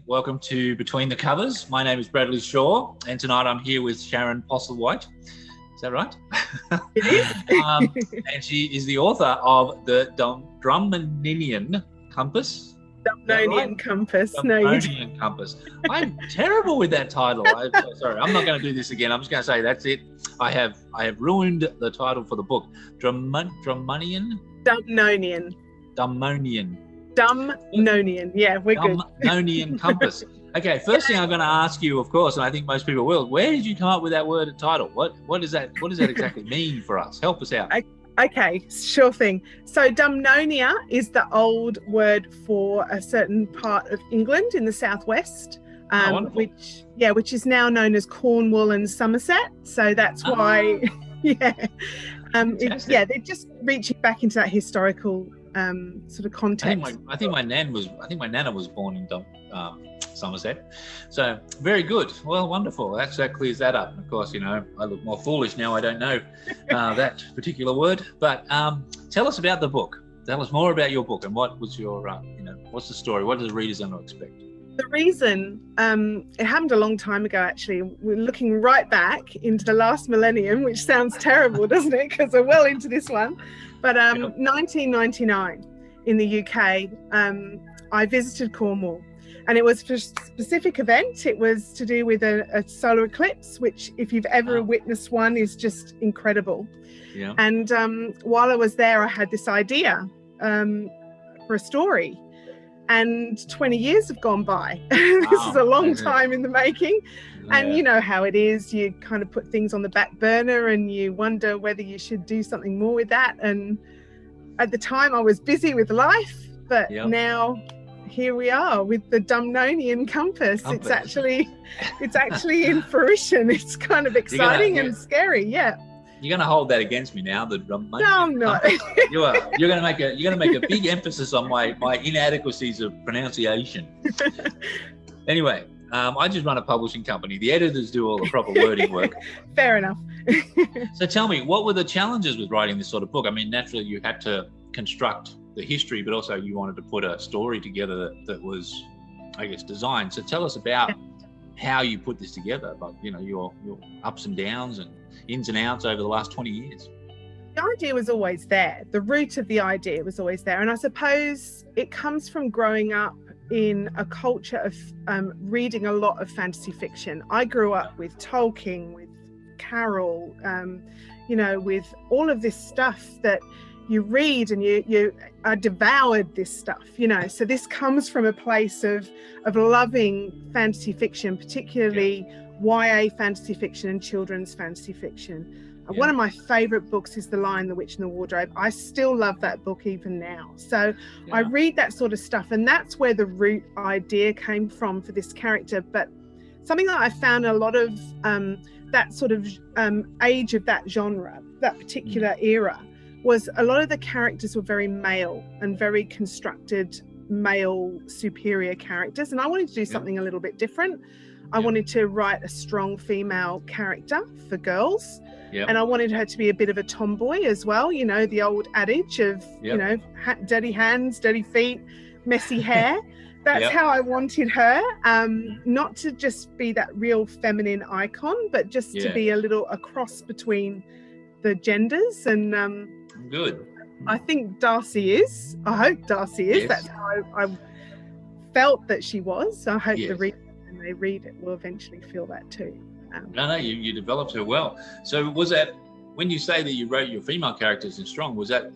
Welcome to Between the Covers. My name is Bradley Shaw, and tonight I'm here with Sharon Postlewhite. Is that right? It is. And she is the author of the Dumnonian Compass. Dumnonian Compass. Dumnonian Compass. I'm terrible with that title. Sorry, I'm not going to do this again. I'm just going to say that's it. I have ruined the title for the book. Dumnonian. Dumnonian. Yeah, we're good. Dumnonian Compass. Okay, first thing I'm going to ask you, of course, and I think most people will, where did you come up with that word and title? What does that exactly mean for us? Help us out. Okay, sure thing. So Dumnonia is the old word for a certain part of England in the southwest, which is now known as Cornwall and Somerset. So that's why, they're just reaching back into that historical sort of context. I think my nana was born in Somerset. So very good. Well, wonderful. That clears that up. And of course, I look more foolish now. I don't know that particular word. But tell us about the book. Tell us more about your book and what was your, what's the story? What do the readers going to expect? The reason, it happened a long time ago, actually. We're looking right back into the last millennium, which sounds terrible, doesn't it? Because we're well into this one. But 1999 in the UK, I visited Cornwall, and it was for a specific event. It was to do with a solar eclipse, which if you've ever witnessed one is just incredible. Yeah. And while I was there, I had this idea for a story. And 20 years have gone by. This is a long time in the making. Yeah. And you know how it is. You kind of put things on the back burner and you wonder whether you should do something more with that. And at the time I was busy with life, but now here we are with the Dumnonian Compass. It's actually in fruition. It's kind of exciting and scary. Yeah. You're going to hold that against me now. No, I'm not. You are. You're going to make a big emphasis on my inadequacies of pronunciation. Anyway, I just run a publishing company. The editors do all the proper wording work. Fair enough. So tell me, what were the challenges with writing this sort of book? I mean, naturally, you had to construct the history, but also you wanted to put a story together that was, I guess, designed. So tell us about how you put this together, but your ups and downs and ins and outs over the last 20 years. The idea was always there. The root of the idea was always there. And I suppose it comes from growing up in a culture of reading a lot of fantasy fiction. I grew up with Tolkien, with Carroll, with all of this stuff that you read, and you are devoured this stuff, So this comes from a place of loving fantasy fiction, particularly YA fantasy fiction and children's fantasy fiction. One of my favorite books is The Lion, the Witch and the Wardrobe. I still love that book even now. So I read that sort of stuff, and that's where the root idea came from for this character. But something that I found a lot of that sort of age of that genre, that particular era, was a lot of the characters were very male and very constructed male superior characters. And I wanted to do something a little bit different. I wanted to write a strong female character for girls. Yep. And I wanted her to be a bit of a tomboy as well. The old adage of, dirty hands, dirty feet, messy hair. That's how I wanted her. Not to just be that real feminine icon, but just to be a cross between the genders. And good. I think Darcy is. I hope Darcy is. Yes. That's how I felt that she was. I hope the reader, when they read it, will eventually feel that too. No, you developed her well. So was that, when you say that you wrote your female characters in strong, was that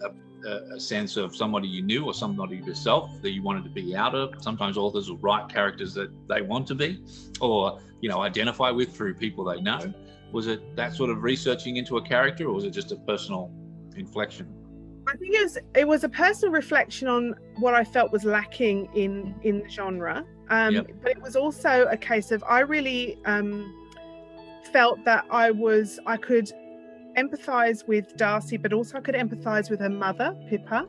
a sense of somebody you knew or somebody yourself that you wanted to be out of? Sometimes authors will write characters that they want to be or, identify with through people they know. Was it that sort of researching into a character, or was it just a personal inflection? I think it was a personal reflection on what I felt was lacking in the genre. But it was also a case of, I really felt that I could empathise with Darcy, but also I could empathise with her mother, Pippa,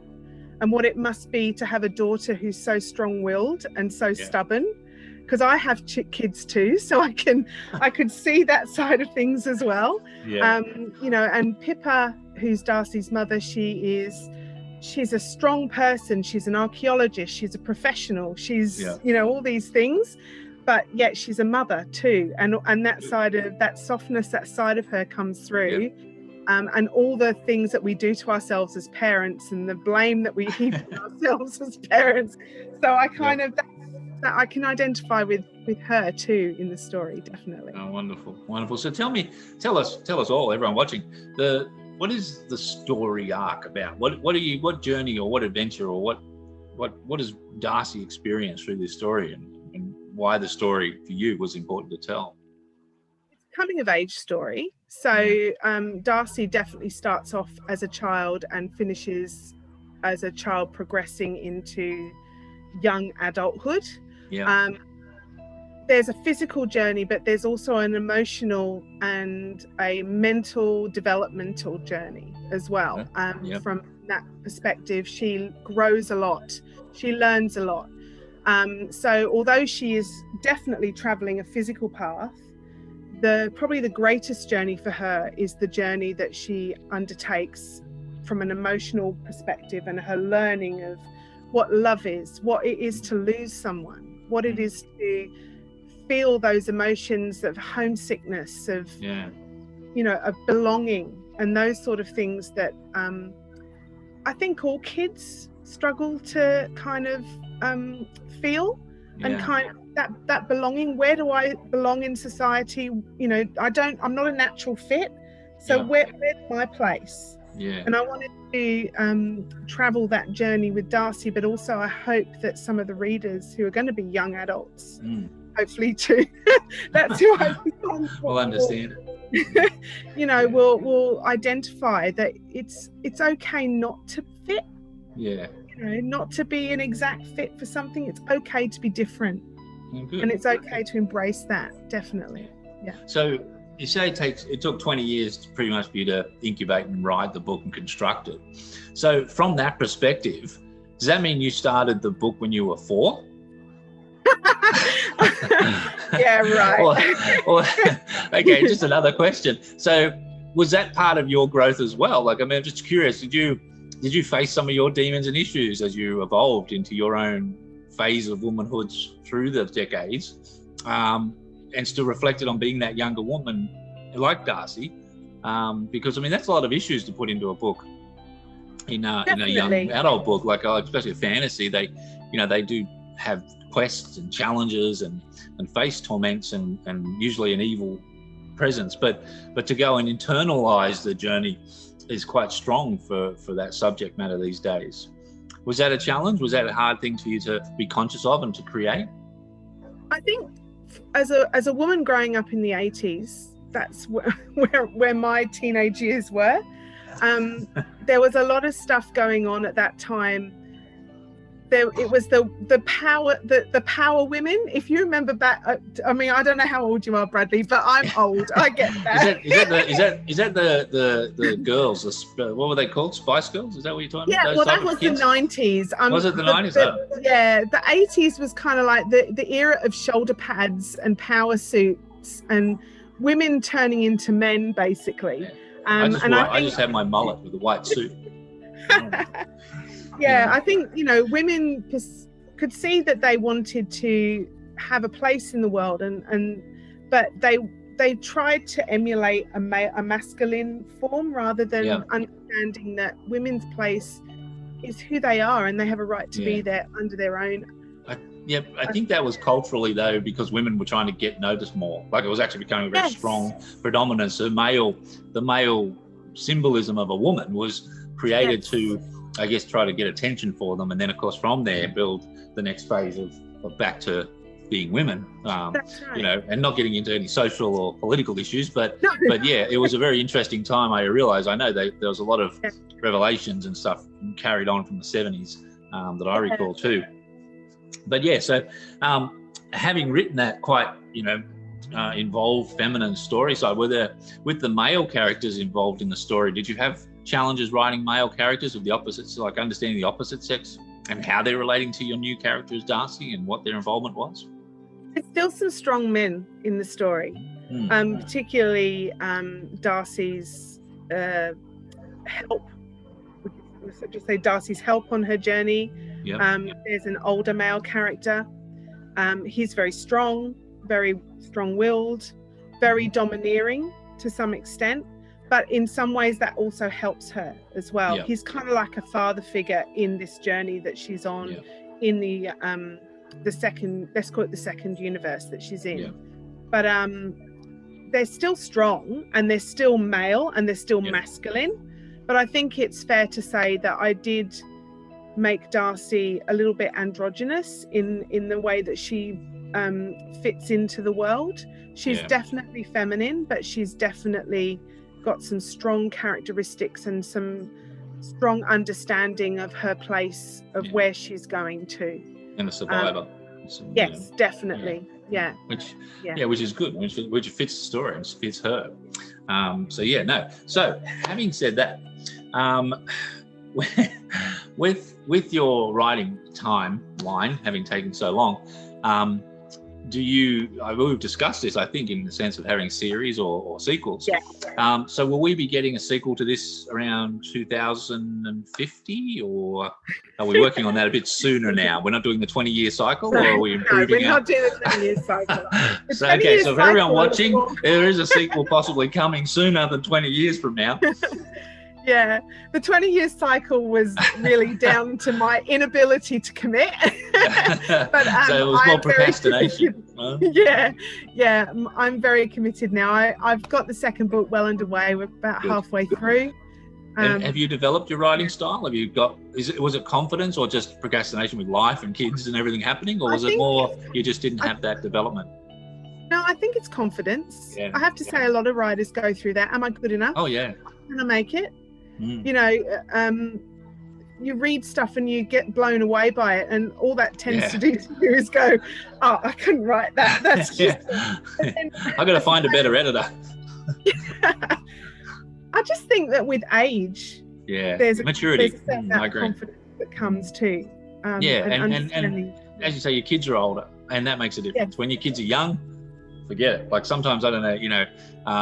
and what it must be to have a daughter who's so strong-willed and so stubborn. Because I have kids too, so I could see that side of things as well. Yeah. You know, and Pippa, who's Darcy's mother, she's a strong person. She's an archaeologist. She's a professional. She's you know, all these things, but yet she's a mother too. And that side of that softness, that side of her comes through. And all the things that we do to ourselves as parents and the blame that we heap on ourselves as parents. So I kind of that I can identify with her too in the story, definitely. Oh, wonderful. So tell us all, everyone watching, what is the story arc about? What journey or what adventure or what does Darcy experience through this story, and why the story for you was important to tell? It's a coming of age story. So Darcy definitely starts off as a child and finishes as a child, progressing into young adulthood. There's a physical journey, but there's also an emotional and a mental developmental journey as well. From that perspective, she grows a lot, she learns a lot. So although she is definitely traveling a physical path, probably the greatest journey for her is the journey that she undertakes from an emotional perspective, and her learning of what love is, what it is to lose someone, what it is to feel those emotions of homesickness, of you know, of belonging, and those sort of things that I think all kids struggle to kind of feel, and kind of that belonging. Where do I belong in society? You know, I'm not a natural fit, so where's my place? And I wanted to travel that journey with Darcy, but also I hope that some of the readers who are going to be young adults, hopefully too, that's who I will understand it. You know, will identify that it's okay not to fit. You know, not to be an exact fit for something. It's okay to be different, and it's okay to embrace that. Definitely. So you say it took 20 years pretty much for you to incubate and write the book and construct it. So from that perspective, does that mean you started the book when you were 4? Yeah, right. Or, okay, just another question. So was that part of your growth as well? Like, I mean, I'm just curious, did you face some of your demons and issues as you evolved into your own phase of womanhood through the decades? And still reflected on being that younger woman like Darcy, because I mean that's a lot of issues to put into a book, in a young adult book, like especially a fantasy. They do have quests and challenges and face torments and usually an evil presence, but to go and internalize the journey is quite strong for that subject matter these days. Was that a challenge? Was that a hard thing for you to be conscious of and to create? I think as a woman growing up in the 80s, that's where my teenage years were. There was a lot of stuff going on at that time. It was the power women. If you remember back, I mean, I don't know how old you are, Bradley, but I'm old. I get that. Is that the girls? What were they called? Spice Girls? Is that what you're talking about? Yeah, well, that was the 90s. Was it the 90s? Yeah, the 80s was kind of like the era of shoulder pads and power suits and women turning into men, basically. I just had my mullet with a white suit. I think, you know, women could see that they wanted to have a place in the world, but they tried to emulate a masculine form rather than understanding that women's place is who they are and they have a right to be there under their own. I think that was culturally though, because women were trying to get noticed more. Like it was actually becoming a very strong predominance. The male symbolism of a woman was created to, I guess, try to get attention for them, and then of course from there build the next phase of back to being women. That's right. You know, and not getting into any social or political issues, but yeah, it was a very interesting time. I realized, I know there was a lot of revelations and stuff carried on from the 70s that I recall too. But yeah, so having written that quite, you know, involved feminine story side. Were there, with the male characters involved in the story, did you have challenges writing male characters of the opposites, like understanding the opposite sex and how they're relating to your new characters, Darcy, and what their involvement was? There's still some strong men in the story, particularly Darcy's help. Let's just say Darcy's help on her journey. Yep. There's an older male character. He's very strong-willed, very domineering to some extent, but in some ways that also helps her as well. Yep. He's kind of like a father figure in this journey that she's on. Yep. In the second, let's call it the second universe that she's in. Yep. But they're still strong and they're still male and they're still masculine. But I think it's fair to say that I did make Darcy a little bit androgynous in the way that she fits into the world. She's definitely feminine, but she's definitely got some strong characteristics and some strong understanding of her place of where she's going to. And a survivor. Yes, definitely. Yeah. Which is good, which fits the story and fits her. So having said that, with your writing timeline having taken so long, we've discussed this, I think, in the sense of having series or sequels. Yeah. So will we be getting a sequel to this around 2050, or are we working on that a bit sooner now? We're not doing the 20-year cycle, or are we improving? No, we're not doing the 20-year cycle. So for everyone watching, there is a sequel possibly coming sooner than 20 years from now. Yeah, the 20-year cycle was really down to my inability to commit. But so it was more procrastination. Yeah, I'm very committed now. I've got the second book well underway. We're about halfway through. Have you developed your writing style? Have you got? Was it confidence or just procrastination with life and kids and everything happening, or was it more you just didn't have that development? No, I think it's confidence. Yeah. I have to say, a lot of writers go through that. Am I good enough? Oh yeah. Can I make it? You know, you read stuff and you get blown away by it, and all that tends to do is go, oh, I couldn't write that. That's just I've got to find a better editor. I just think that with age, there's maturity. There's a certain confidence that comes too. And as you say, your kids are older, and that makes a difference. When your kids are young, forget it. Like sometimes, I don't know,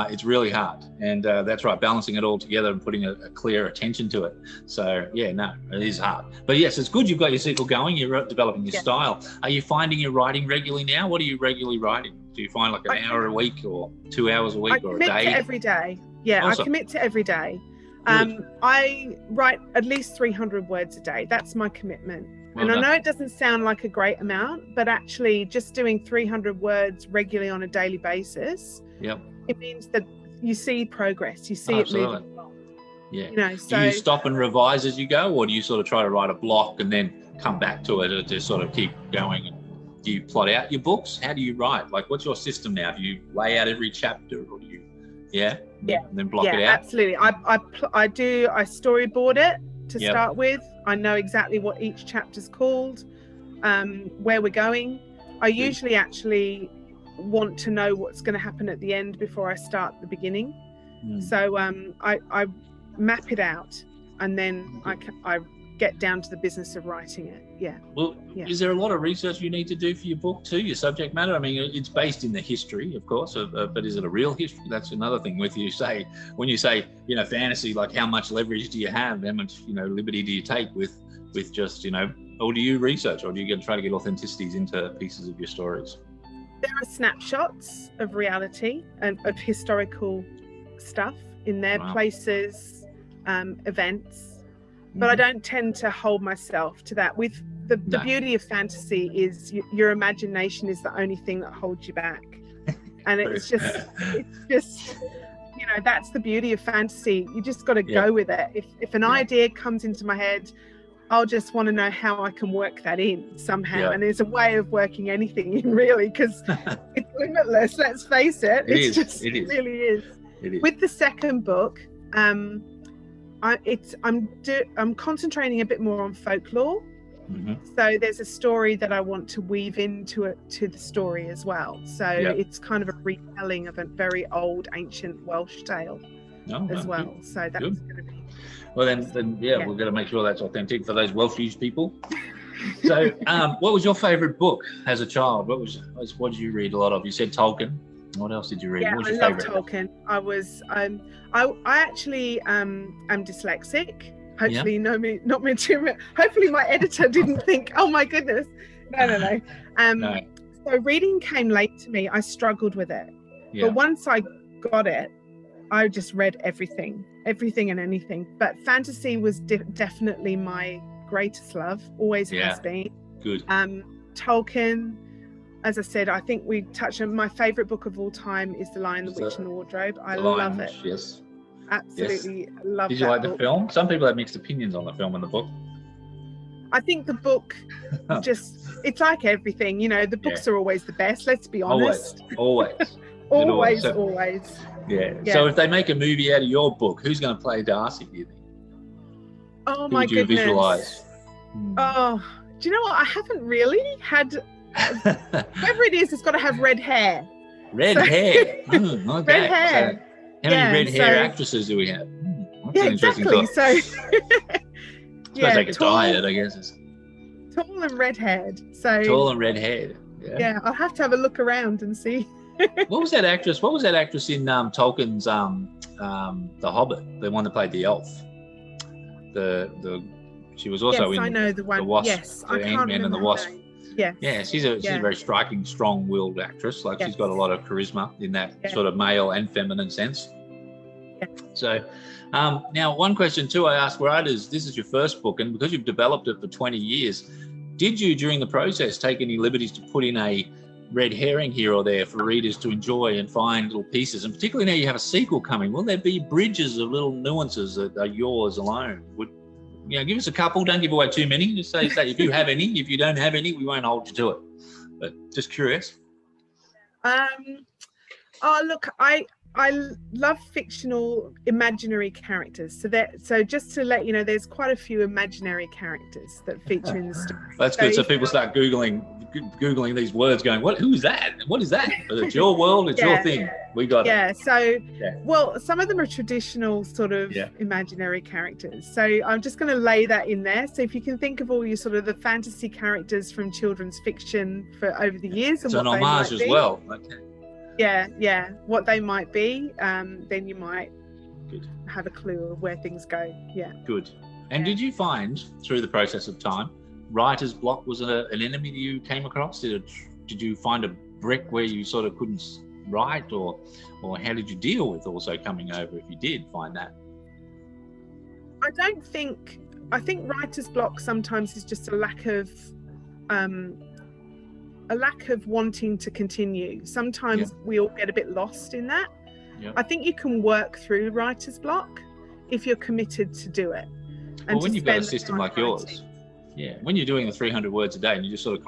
it's really hard. And that's right, balancing it all together and putting a clear attention to it. So, it is hard. But yes, it's good you've got your sequel going. You're developing your style. Are you finding you're writing regularly now? What are you regularly writing? Do you find like an hour a week or 2 hours a week or a day? I commit to every day. Yeah, awesome. I commit to every day. I write at least 300 words a day. That's my commitment. Well done. I know it doesn't sound like a great amount, but actually just doing 300 words regularly on a daily basis, it means that you see progress, you see it moving along. Yeah. So, do you stop and revise as you go, or do you sort of try to write a block and then come back to it or just sort of keep going? Do you plot out your books? How do you write? Like, what's your system now? Do you lay out every chapter, or do you, and then block it out? Absolutely. I storyboard it to start with. I know exactly what each chapter's called, where we're going. I usually actually want to know what's going to happen at the end before I start the beginning. So I map it out, and then I get down to the business of writing it. Is there a lot of research you need to do for your book too, your subject matter? I mean, it's based in the history, of course, but is it a real history? That's another thing when you say fantasy, like how much leverage do you have, how much liberty do you take with just or do you research, or do you try to get authenticities into pieces of your stories? There are snapshots of reality and of historical stuff in there, places, events. But I don't tend to hold myself to that. With the beauty of fantasy is your imagination is the only thing that holds you back. And it's just that's the beauty of fantasy. You just got to go with it. If an idea comes into my head, I'll just want to know how I can work that in somehow. And there's a way of working anything in, really, because it's limitless. Let's face it. It really is. With the second book, I'm concentrating a bit more on folklore, So there's a story that I want to weave into it, to the story as well. So it's kind of a retelling of a very old ancient Welsh tale as well. Good. So that's going to be. Well, then we're going to make sure that's authentic for those Welsh people. So, what was your favourite book as a child? What did you read a lot of? You said Tolkien. What else did you read? Yeah, what was your I love favourite? Tolkien. I was I actually am dyslexic. Hopefully, not me too. Hopefully, my editor didn't think, "Oh my goodness." No. No. So reading came late to me. I struggled with it, but once I got it, I just read everything and anything. But fantasy was definitely my greatest love. Always has been. Good. Tolkien, as I said, I think we touched on my favourite book of all time is The Lion, the Witch and the Wardrobe. I love it. Yes. Absolutely love it. Did you like the film? Some people have mixed opinions on the film and the book. I think the book it's like everything, the books are always the best, let's be honest. Always. Always. Yeah. So if they make a movie out of your book, who's going to play Darcy, do you think? Oh my goodness. Who would you visualise? Oh, do you know what? I haven't really had whoever it is, it's got to have red hair. Red hair. Okay. Red hair. So, how many red hair actresses do we have? That's an interesting exactly. thought. So they could dye it, I guess. Tall and red-haired. So tall and red-haired. Yeah, I'll have to have a look around and see. What was that actress in Tolkien's The Hobbit? The one that played the elf. She was also in I know the one. The Wasp. Yes, I can't Ant-Man and the Wasp. Yeah, she's a very striking, strong-willed actress. Like she's got a lot of charisma in that sort of male and feminine sense. Yeah. So now one question too I ask writers, this is your first book, and because you've developed it for 20 years, did you during the process take any liberties to put in a red herring here or there for readers to enjoy and find little pieces? And particularly now you have a sequel coming, will there be bridges of little nuances that are yours alone? Give us a couple, don't give away too many. Just say if you have any. If you don't have any, we won't hold you to it. But just curious. Look, I love fictional imaginary characters. So just to let you know, there's quite a few imaginary characters that feature in the story. That's good. So people start Googling these words going, who is that? What is that? But it's your world, it's your thing. We got it. Well, some of them are traditional sort of imaginary characters. So I'm just going to lay that in there. So if you can think of all your sort of the fantasy characters from children's fiction for over the years. And it's an homage as well. Okay. Yeah, what they might be, then you might have a clue of where things go. Yeah. Good. And did you find, through the process of time, writer's block was an enemy that you came across? Did you find a brick where you sort of couldn't write, or how did you deal with also coming over if you did find that? I think writer's block sometimes is just a lack of wanting to continue. Sometimes we all get a bit lost in that. I think you can work through writer's block if you're committed to do it. And when you've got a system like yours, when you're doing the 300 words a day and you just sort of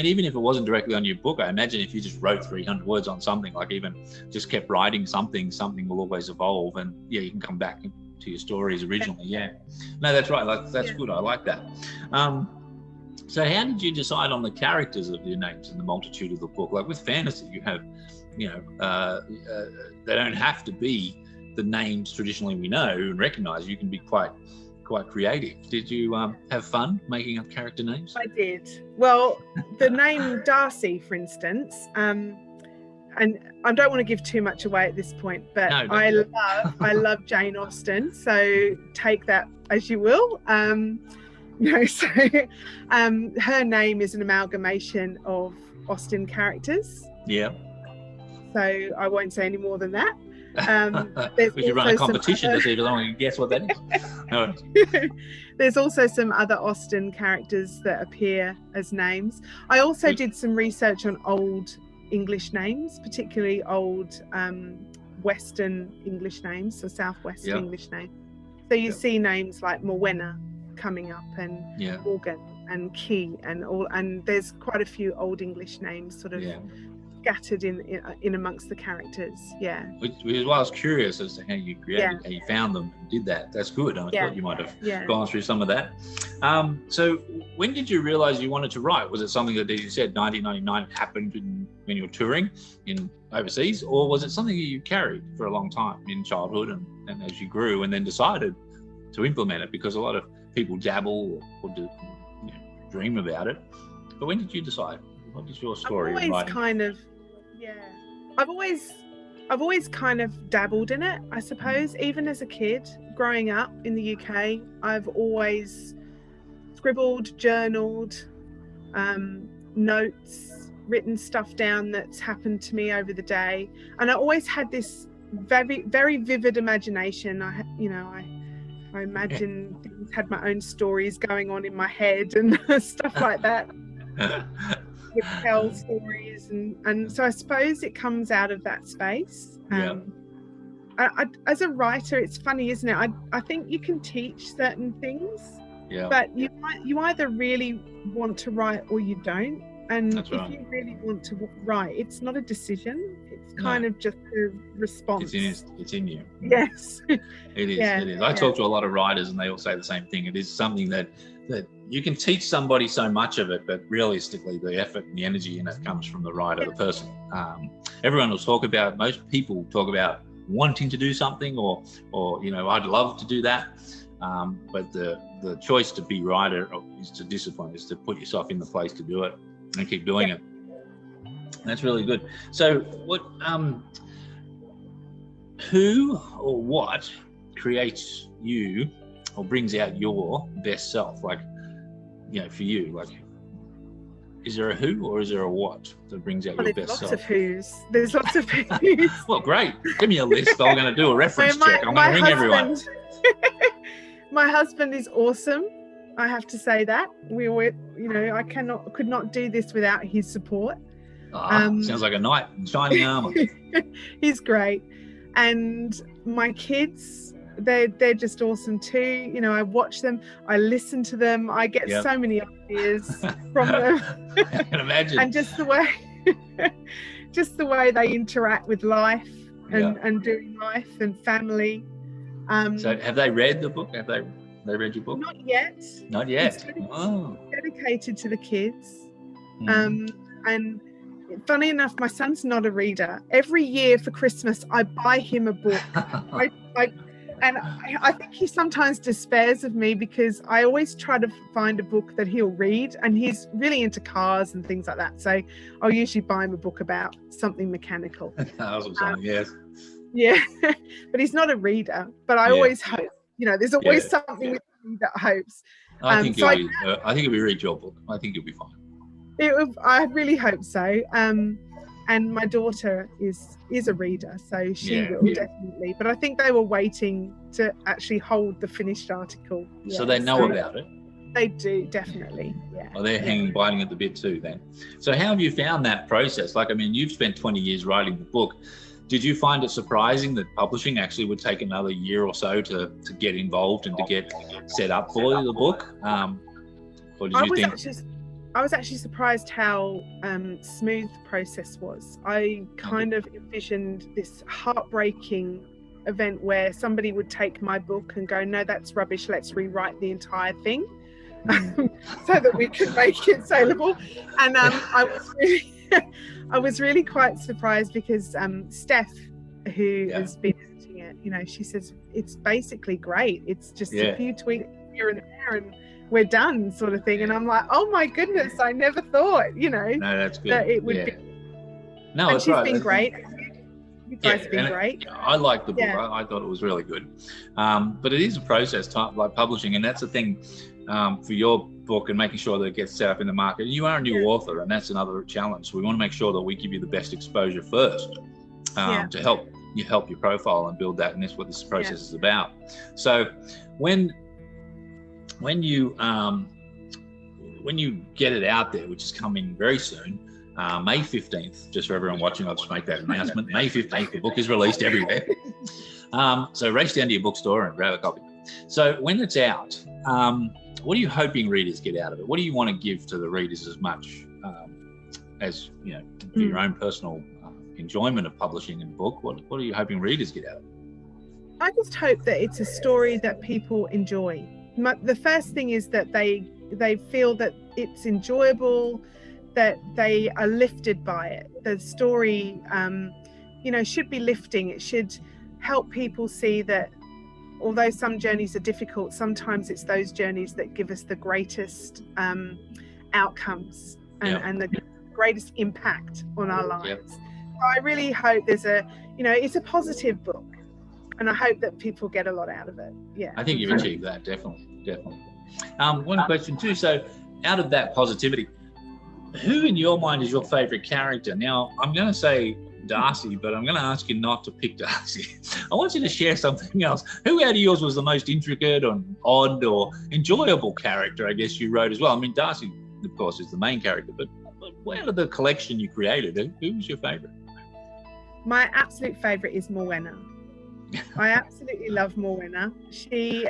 even if it wasn't directly on your book, I imagine if you just wrote 300 words on something, like even just kept writing something will always evolve, and you can come back to your stories originally. No, that's right. That's good. I like that. So how did you decide on the characters of your names in the multitude of the book? Like with fantasy, you have, they don't have to be the names traditionally we know and recognize. You can be quite creative. Did you have fun making up character names? I did. Well, the name Darcy, for instance, and I don't want to give too much away at this point, but I love Jane Austen, so take that as you will. So her name is an amalgamation of Austen characters. Yeah. So I won't say any more than that. We should run a competition to see if anyone can guess what that is. There's also some other Austen characters that appear as names. I also did some research on old English names, particularly old Western English names, so Southwestern English names. So you see names like Morwenna coming up, and Morgan and Key and there's quite a few old English names sort of scattered in amongst the characters. Yeah. Which is why I was curious as to how you created, how you found them and did that. That's good. I thought you might have gone through some of that. So when did you realize you wanted to write? Was it something that, as you said, 1999 happened when you were touring in overseas, or was it something that you carried for a long time in childhood and as you grew and then decided to implement it? Because a lot of people dabble or do, dream about it. But when did you decide? What is your story? I've always I've always kind of dabbled in it, I suppose. Even as a kid, growing up in the UK, I've always scribbled, journaled, notes, written stuff down that's happened to me over the day, and I always had this very, very vivid imagination. I imagine things, had my own stories going on in my head and stuff like that. Would tell stories, and so I suppose it comes out of that space. I, as a writer, it's funny, isn't it? I think you can teach certain things, but you either really want to write or you don't. And if you really want to write, it's not a decision. It's kind of just a response. It's in you. Yes. It is. It is. I talk to a lot of writers, and they all say the same thing. It is something that you can teach somebody so much of it, but realistically, the effort and the energy in it comes from the writer, the person. Everyone will talk about. Most people talk about wanting to do something, or I'd love to do that. But the choice to be writer is to discipline, is to put yourself in the place to do it and keep doing it. That's really good. So what, who or what creates you or brings out your best self? Like, for you, like, is there a who or is there a what that brings out your best self? There's lots of who's. Well, great. Give me a list. I'm going to do a reference check. I'm going to ring everyone. My husband is awesome. I have to say that. I could not do this without his support. Sounds like a knight in shining armor. He's great. And my kids, they're just awesome too. I watch them, I listen to them, I get so many ideas from them. I can imagine. And just the way they interact with life and doing life and family. So have they read the book? Have they read your book? Not yet. Not yet. It's dedicated to the kids. And funny enough, my son's not a reader. Every year for Christmas, I buy him a book. I think he sometimes despairs of me because I always try to find a book that he'll read, and he's really into cars and things like that. So I'll usually buy him a book about something mechanical. Yes. Yeah, but he's not a reader. But I always hope, there's always something with me that hopes. I think if we read your book, I think you'll be fine. I really hope so. And my daughter is a reader, so she will definitely. But I think they were waiting to actually hold the finished article. So they know about it. They do, definitely. Yeah. Well, they're biting at the bit too then. So how have you found that process? Like, I mean, you've spent 20 years writing the book. Did you find it surprising that publishing actually would take another year or so to get involved and to get set up for the book? Or did you think... I was actually surprised how smooth the process was. I kind of envisioned this heartbreaking event where somebody would take my book and go, no, that's rubbish, let's rewrite the entire thing so that we could make it saleable. And I was really quite surprised because Steph, who has been editing it, she says it's basically great. It's just a few tweaks here and there and we're done, sort of thing. And I'm like, oh my goodness, I never thought, no, that's good. that it would be. No, and she's been great. You guys have been great. I liked the book. I thought it was really good. But it is a process, like publishing, and that's the thing for your book and making sure that it gets set up in the market. You are a new author, and that's another challenge. So we want to make sure that we give you the best exposure first to help your profile and build that, and that's what this process is about. So when you get it out there, which is coming very soon, May 15th, just for everyone watching, I'll just make that announcement. May 15th, the book is released everywhere. So race down to your bookstore and grab a copy. So when it's out, what are you hoping readers get out of it? What do you want to give to the readers as much as you know, for your own personal enjoyment of publishing a book, what are you hoping readers get out of it? I just hope that it's a story that people enjoy. The first thing is that they feel that it's enjoyable, that they are lifted by it. The story, should be lifting. It should help people see that although some journeys are difficult, sometimes it's those journeys that give us the greatest outcomes and the greatest impact on our lives. Yep. So I really hope it's a positive book, and I hope that people get a lot out of it. Yeah, I think you've achieved that, definitely. One question too. So, out of that positivity, who in your mind is your favourite character? Now, I'm going to say Darcy, but I'm going to ask you not to pick Darcy. I want you to share something else. Who out of yours was the most intricate or odd or enjoyable character, I guess, you wrote as well? I mean, Darcy, of course, is the main character, but out of the collection you created, who was your favourite? My absolute favourite is Morwenna. I absolutely love Morwenna. She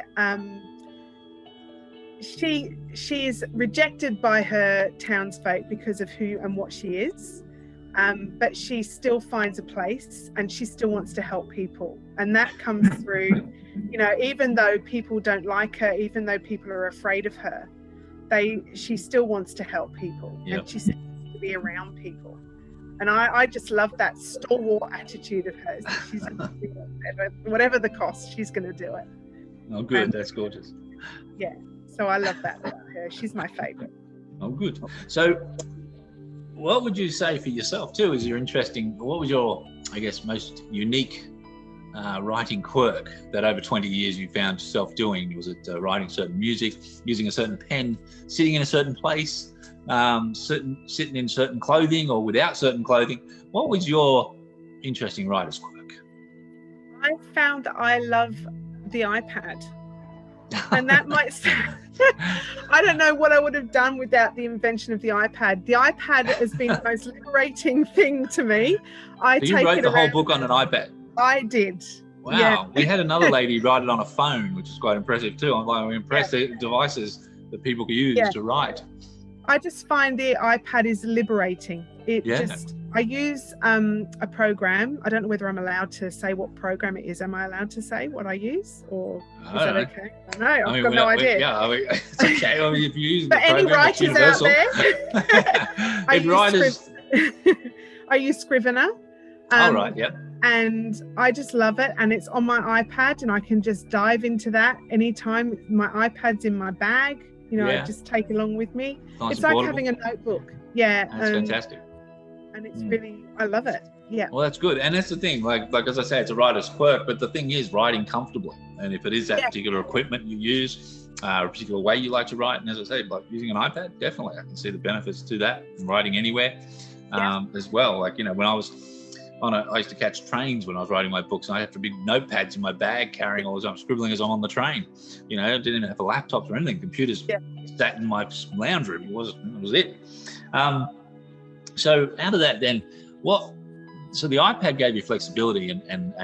is rejected by her townsfolk because of who and what she is, but she still finds a place and she still wants to help people, and that comes through, even though people don't like her, even though people are afraid of her, she still wants to help people. Yep. And she still wants to be around people. And I just love that stalwart attitude of hers. She's going to do whatever the cost, she's going to do it. Oh, good. That's gorgeous. Yeah. So I love that about her. She's my favourite. Oh, good. So what would you say for yourself too is what was your, I guess, most unique writing quirk that over 20 years you found yourself doing? Was it writing certain music, using a certain pen, sitting in a certain place, sitting in certain clothing or without certain clothing? What was your interesting writer's quirk? I found that I love the iPad. And that might sound, I don't know what I would have done without the invention of the iPad. The iPad has been the most liberating thing to me. You wrote the whole book on an iPad? I did. Wow. Yeah. We had another lady write it on a phone, which is quite impressive too. I'm impressed the devices that people can use to write. I just find the iPad is liberating. I use a program. I don't know whether I'm allowed to say what program it is. Am I allowed to say what I use, or is that okay? I know. I've got no idea. It's okay. I mean, if you use but the any program, it's writers universal. out there, I use Scrivener. All right. Yeah. And I just love it, and it's on my iPad, and I can just dive into that anytime. My iPad's in my bag. I just take along with me. Nice. It's like having a notebook. Yeah. That's fantastic. And it's really, I love it. Yeah. Well, that's good. And that's the thing, like as I say, it's a writer's quirk, but the thing is writing comfortably. And if it is that particular equipment you use, a particular way you like to write, and as I say, like using an iPad, definitely, I can see the benefits to that, and writing anywhere as well. Like, when I was I used to catch trains when I was writing my books, and I had big notepads in my bag carrying all the time, scribbling as I'm on the train. I didn't even have laptops or anything. Computers sat in my lounge room. It was it. So out of that, then, so the iPad gave you flexibility and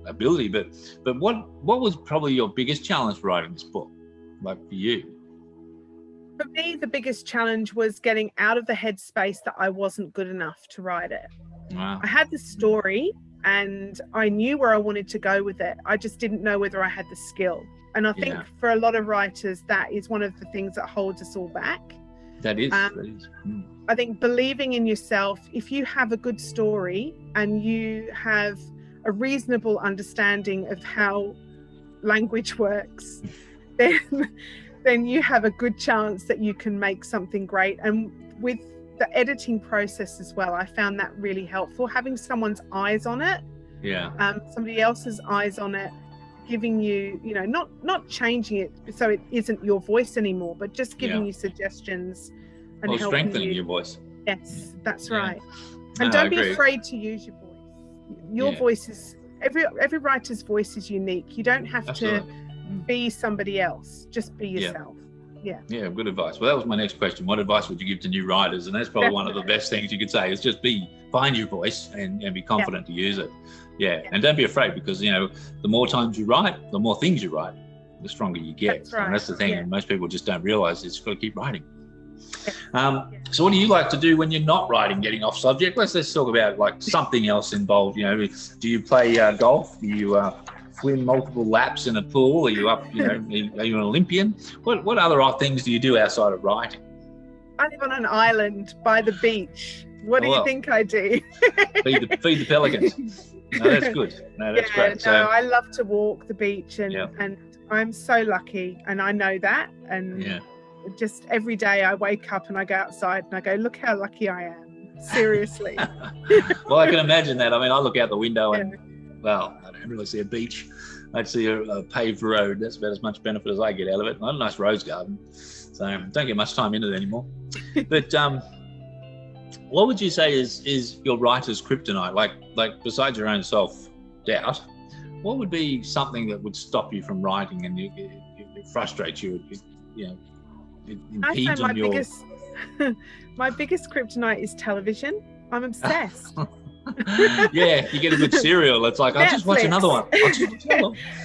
ability, but what was probably your biggest challenge for writing this book, like for you? For me, the biggest challenge was getting out of the headspace that I wasn't good enough to write it. Wow. I had the story and I knew where I wanted to go with it. I just didn't know whether I had the skill. And I think for a lot of writers, that is one of the things that holds us all back. That is. I think believing in yourself, if you have a good story and you have a reasonable understanding of how language works, then you have a good chance that you can make something great. And with the editing process as well, I found that really helpful, having someone's eyes on it, somebody else's eyes on it, giving you, not changing it so it isn't your voice anymore, but just giving you suggestions and helping strengthening your voice. Yes, that's right. And don't be afraid to use your voice. Your voice is, every writer's voice is unique. You don't have to be somebody else. Just be yourself. Yeah, good advice. Well, that was my next question. What advice would you give to new writers? And that's probably one of the best things you could say is just find your voice and be confident to use it. And don't be afraid, because the more times you write, the more things you write, the stronger you get. That's right. And that's the thing. And most people just don't realize it's got to keep writing. So what do you like to do when you're not writing, getting off subject? Let's talk about like something else involved. You know, do you play golf? Do you swim multiple laps in a pool? Are you up, you know, are you an Olympian? What other things do you do outside of writing? I live on an island by the beach. What do you think I do? feed the pelicans. No, that's good. No, that's great. So I love to walk the beach, and I'm so lucky, and I know that. And just every day I wake up and I go outside and I go, look how lucky I am. Seriously. Well, I can imagine that. I mean, I look out the window and, well, I don't really see a beach. I'd see a paved road. That's about as much benefit as I get out of it. I have a nice rose garden, so don't get much time into it anymore. But what would you say is your writer's kryptonite? Like besides your own self-doubt, what would be something that would stop you from writing and it frustrates you? You know, it impedes on your... My biggest kryptonite is television. I'm obsessed. Yeah, you get a good serial. It's like, I'll just watch another one.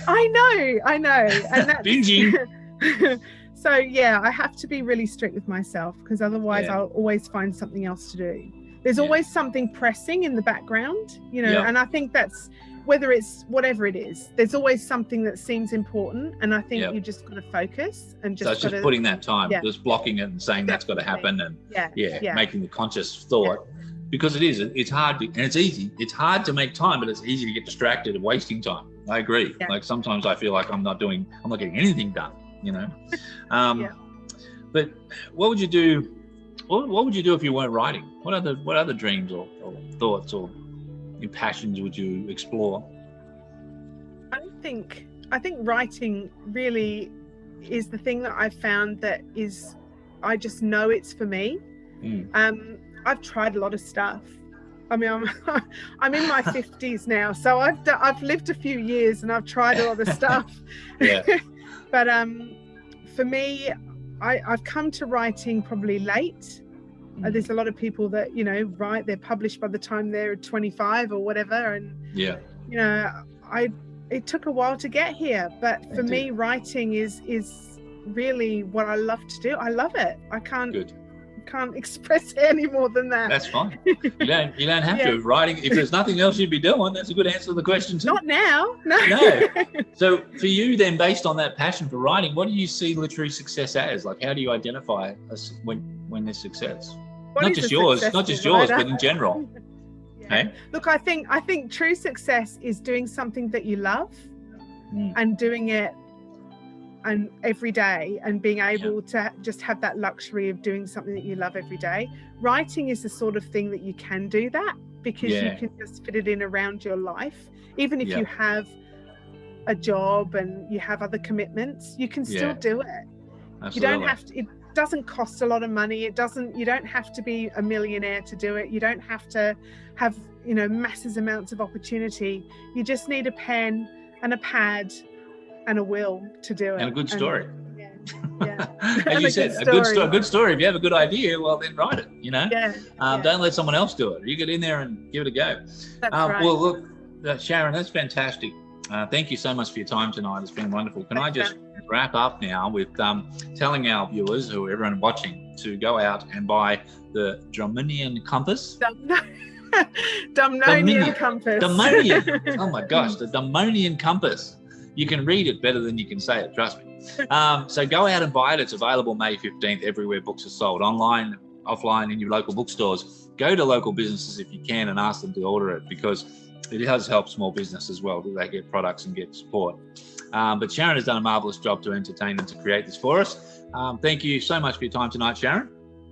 I know. And that's... Binging. So I have to be really strict with myself, because otherwise I'll always find something else to do. There's always something pressing in the background, you know, and I think that's, whether it's whatever it is, there's always something that seems important, and I think you just got to focus and just. So it's just putting that time, just blocking it and saying that's got to happen, and making the conscious thought, because it's hard to, and it's easy. It's hard to make time, but it's easy to get distracted and wasting time. I agree. Like sometimes I feel like I'm not getting anything done, you know. But what would you do? What would you do if you weren't writing? What other dreams or thoughts or your passions would you explore? I think writing really is the thing that I've found that is, I just know it's for me. I've tried a lot of stuff. I mean, I'm in my 50s now, so I've lived a few years and I've tried a lot of stuff. But for me, I've come to writing probably late. There's a lot of people that, you know, write, they're published by the time they're 25 or whatever, and you know, it took a while to get here, but for me, writing is really what I love to do. I love it. I can't express it any more than that. That's fine. You don't have to. Writing, if there's nothing else you'd be doing, that's a good answer to the question too. Not now. No. So for you then, based on that passion for writing, what do you see literary success as? Like, how do you identify when there's success? Not just yours, but in general. Hey? Look, I think true success is doing something that you love and doing it and every day, and being able to just have that luxury of doing something that you love every day. Writing is the sort of thing that you can do that, because you can just fit it in around your life. Even if you have a job and you have other commitments, you can still do it. Absolutely. You don't have to, it doesn't cost a lot of money. You don't have to be a millionaire to do it. You don't have to have, you know, massive amounts of opportunity. You just need a pen and a pad and a will to do it. And a good story. As you said, a good story. If you have a good idea, well, then write it, you know. Don't let someone else do it. You get in there and give it a go. That's right. Well, look, Sharon, that's fantastic. Thank you so much for your time tonight. It's been wonderful. Can I just wrap up now with telling our viewers, or everyone watching, to go out and buy the Dumnonian Compass. Dumnonian Compass. Damonian. Oh my gosh, the Damonian Compass. You can read it better than you can say it, trust me. So go out and buy it. It's available May 15th everywhere books are sold, online, offline, in your local bookstores. Go to local businesses if you can and ask them to order it, because it does help small business as well. They get products and get support. But Sharon has done a marvellous job to entertain and to create this for us. Thank you so much for your time tonight, Sharon.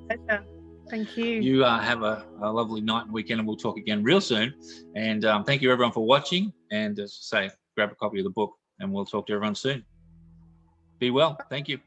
Pleasure. Thank you. You have a lovely night and weekend, and we'll talk again real soon. And thank you, everyone, for watching. And as I say, grab a copy of the book, and we'll talk to everyone soon. Be well. Thank you.